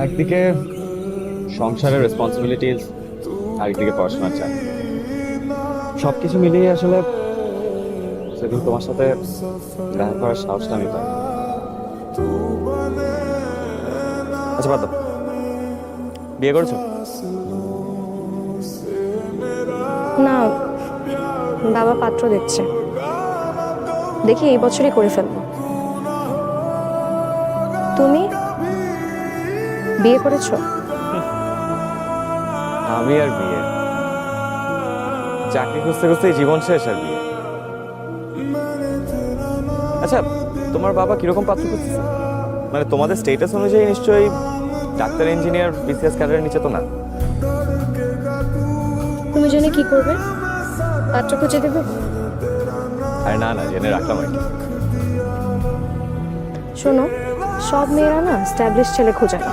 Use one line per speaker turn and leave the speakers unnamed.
একদিকে সংসারের রেসপন্সিবিলিটিস, আরেকদিকে পড়াশোনার চাপ, সবকিছু মিলিয়ে আসলে সেদিন তোমার সাথে দেখা করার সাহসটা আমি পাই। আচ্ছা বাদ দাও, বিয়ে করেছো?
না, বাবা পাত্র দেখছে, দেখি এই বছরই করে ফেলবো। তুমি বিয়ে করেছো?
আমি আর বিয়ে, চাকরি খুঁজতে খুঁজতে জীবন শেষ আর বিয়ে। আচ্ছা, তোমার বাবা কিরকম পাত্র খুঁজতেছে? মানে তোমাদের স্টেটাস অনুযায়ী নিশ্চয়ই ডাক্তার, ইঞ্জিনিয়ার, বিসিএস ক্যাডারের নিচে তো না?
তুমি জেনে কি করবে? পাত্র খুঁজে দেবে?
আরে না না, জেনে রাখলাম আর কি।
শোনো, সব মেয়েরা না স্ট্যাবলিশ ছেলে খোঁজে না।